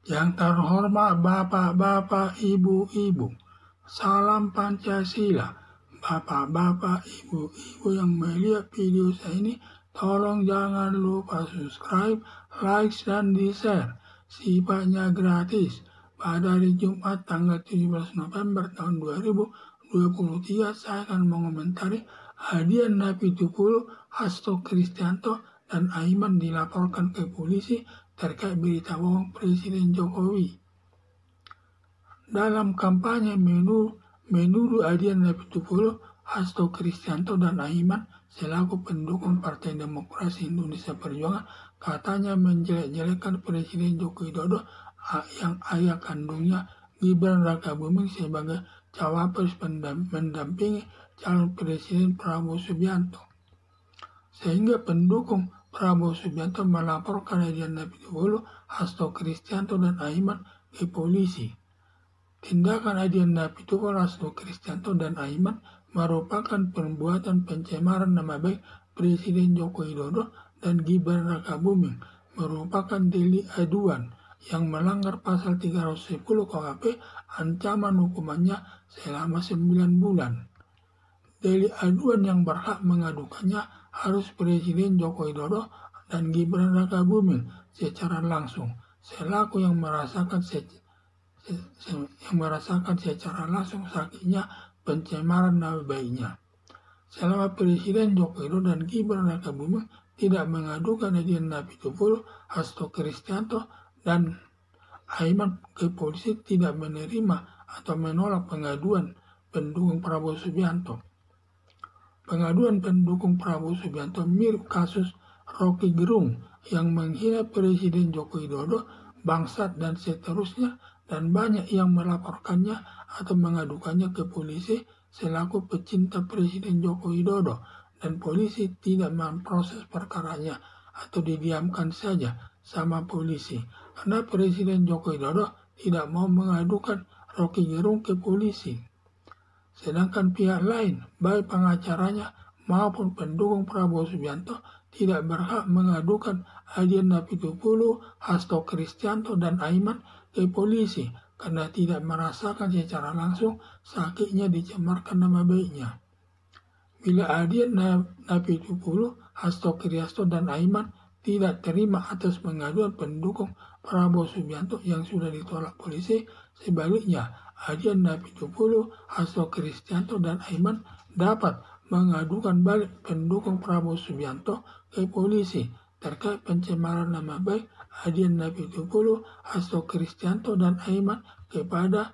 Yang terhormat Bapak-Bapak, Ibu-Ibu, salam Pancasila. Bapak-bapak, ibu-ibu yang melihat video saya ini, tolong jangan lupa subscribe, like, dan di-share. Sifatnya gratis. Pada hari Jumat tanggal 17 November tahun 2023, saya akan mengomentari Adian Napitupulu, Hasto Kristianto, dan Aiman dilaporkan ke polisi terkait berita bohong Presiden Jokowi. Dalam kampanye menuduh Adian Napitupulu, Hasto Kristianto, dan Aiman selaku pendukung Partai Demokrasi Indonesia Perjuangan katanya menjelek-jelekan Presiden Joko Widodo yang ayah kandungnya Gibran Rakabuming sebagai cawapres mendampingi calon Presiden Prabowo Subianto. Sehingga pendukung Prabowo Subianto melaporkan Adian Napitupulu, Hasto Kristianto, dan Aiman ke polisi. Tindakan Adian Napitupulu, Hasto Kristianto, dan Aiman merupakan perbuatan pencemaran nama baik Presiden Joko Widodo dan Gibran Rakabuming, merupakan delik aduan yang melanggar pasal 310 KUHP, ancaman hukumannya selama 9 bulan. Delik aduan yang berhak mengadukannya harus Presiden Joko Widodo dan Gibran Rakabuming secara langsung, selaku yang merasakan secara langsung sakitnya pencemaran nama baiknya. Selama Presiden Joko Widodo dan Gibran Rakabuming tidak mengadukan Adian Napitupulu, Hasto Kristianto, dan Aiman ke polisi, tidak menerima atau menolak pengaduan pendukung Prabowo Subianto. Pengaduan pendukung Prabowo Subianto mirip kasus Rocky Gerung yang menghina Presiden Joko Widodo, bangsat, dan seterusnya, dan banyak yang melaporkannya atau mengadukannya ke polisi selaku pecinta Presiden Joko Widodo, dan polisi tidak memproses perkaranya atau didiamkan saja sama polisi karena Presiden Joko Widodo tidak mau mengadukan Rocky Gerung ke polisi. Sedangkan pihak lain, baik pengacaranya maupun pendukung Prabowo Subianto, tidak berhak mengadukan Adian Napitupulu, Hasto Kristianto, dan Aiman ke polisi karena tidak merasakan secara langsung sakitnya dicemarkan nama baiknya. Bila Adian Napitupulu, Hasto Kristianto, dan Aiman tidak terima atas pengaduan pendukung Prabowo Subianto yang sudah ditolak polisi, sebaliknya Adian Napitupulu, Hasto Kristianto, dan Aiman dapat mengadukan balik pendukung Prabowo Subianto ke polisi terkait pencemaran nama baik Adian Napitupulu, Hasto Kristianto, dan Aiman kepada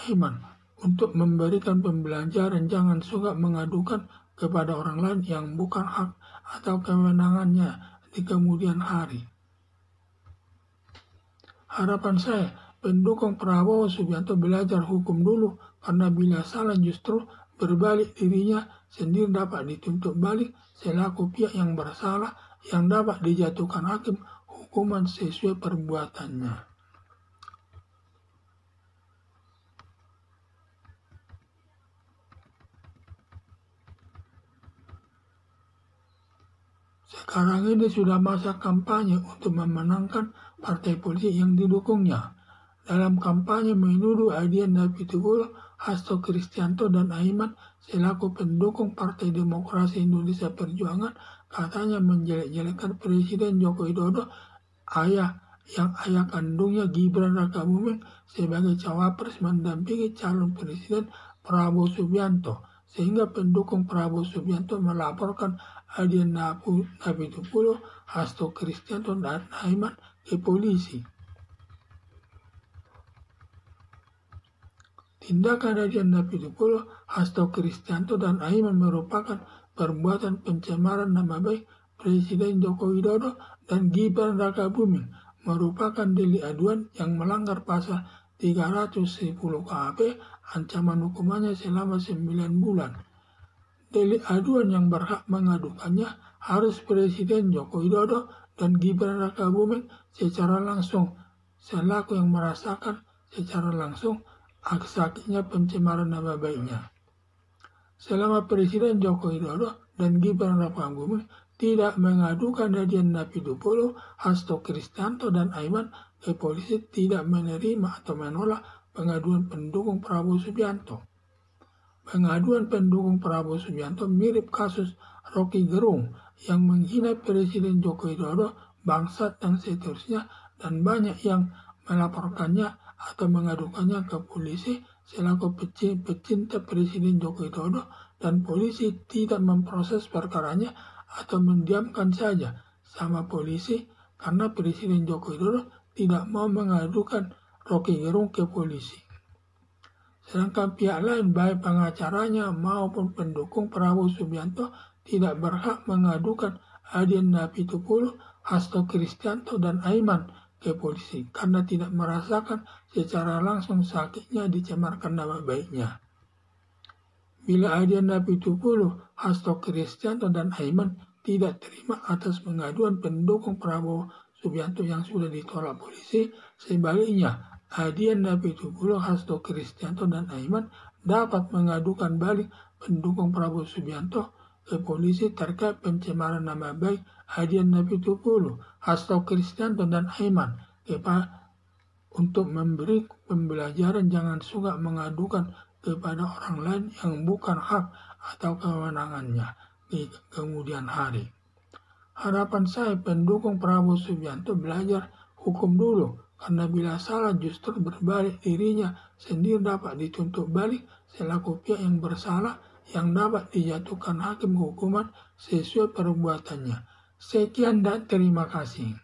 Aiman untuk memberikan pembelajaran jangan suka mengadukan kepada orang lain yang bukan hak atau kewenangannya di kemudian hari. Harapan saya, pendukung Prabowo Subianto belajar hukum dulu, karena bila salah justru berbalik dirinya sendiri dapat dituntut balik selaku pihak yang bersalah yang dapat dijatuhkan hakim hukuman sesuai perbuatannya. Sekarang ini sudah masa kampanye untuk memenangkan partai politik yang didukungnya. Dalam kampanye menuduh Adian Napitupulu, Hasto Kristianto, dan Aiman selaku pendukung Partai Demokrasi Indonesia Perjuangan katanya menjelek-jelekan Presiden Joko Widodo, ayah kandungnya Gibran Rakabuming sebagai cawapres mendampingi calon Presiden Prabowo Subianto, sehingga pendukung Prabowo Subianto melaporkan Adian Napitupulu, Hasto Kristianto, dan Aiman ke polisi. Tindakan Adian Napitupulu, Hasto Kristianto, dan Aiman merupakan perbuatan pencemaran nama baik Presiden Joko Widodo dan Gibran Rakabuming, merupakan delik aduan yang melanggar pasal 310 KUHP, ancaman hukumannya selama 9 bulan. Delik aduan yang berhak mengadukannya harus Presiden Joko Widodo dan Gibran Rakabuming secara langsung, selaku yang merasakan secara langsung sakitnya pencemaran nama baiknya. Selama Presiden Joko Widodo dan Gibran Rakabuming tidak mengadukan Adian Napitupulu, Hasto Kristianto, dan Aiman ke polisi tidak menerima atau menolak pengaduan pendukung Prabowo Subianto. Pengaduan pendukung Prabowo Subianto mirip kasus Rocky Gerung yang menghina Presiden Joko Widodo, bangsat, dan seterusnya, dan banyak yang melaporkannya atau mengadukannya ke polisi selaku pecinta Presiden Joko Widodo, dan polisi tidak memproses perkaranya atau mendiamkan saja sama polisi karena Presiden Joko Widodo tidak mau mengadukan Rocky Gerung ke polisi. Sedangkan pihak lain, baik pengacaranya maupun pendukung Prabowo Subianto, tidak berhak mengadukan Adian Napitupulu, Hasto Kristianto, dan Aiman ke polisi karena tidak merasakan secara langsung sakitnya dicemarkan nama baiknya. Bila Adian Napitupulu, Hasto Kristianto, dan Aiman tidak terima atas pengaduan pendukung Prabowo Subianto yang sudah ditolak polisi, sebaliknya Adian Napitupulu, Hasto Kristianto, dan Aiman dapat mengadukan balik pendukung Prabowo Subianto ke polisi terkait pencemaran nama baik Adian Napitupulu, Hasto Kristianto, dan Aiman untuk memberi pembelajaran jangan suka mengadukan kepada orang lain yang bukan hak atau kewenangannya di kemudian hari. Harapan saya pendukung Prabowo Subianto belajar hukum dulu, karena bila salah justru berbalik dirinya sendiri dapat dituntut balik selaku pihak yang bersalah yang dapat dijatuhkan hakim hukuman sesuai perbuatannya. Sekian dan terima kasih.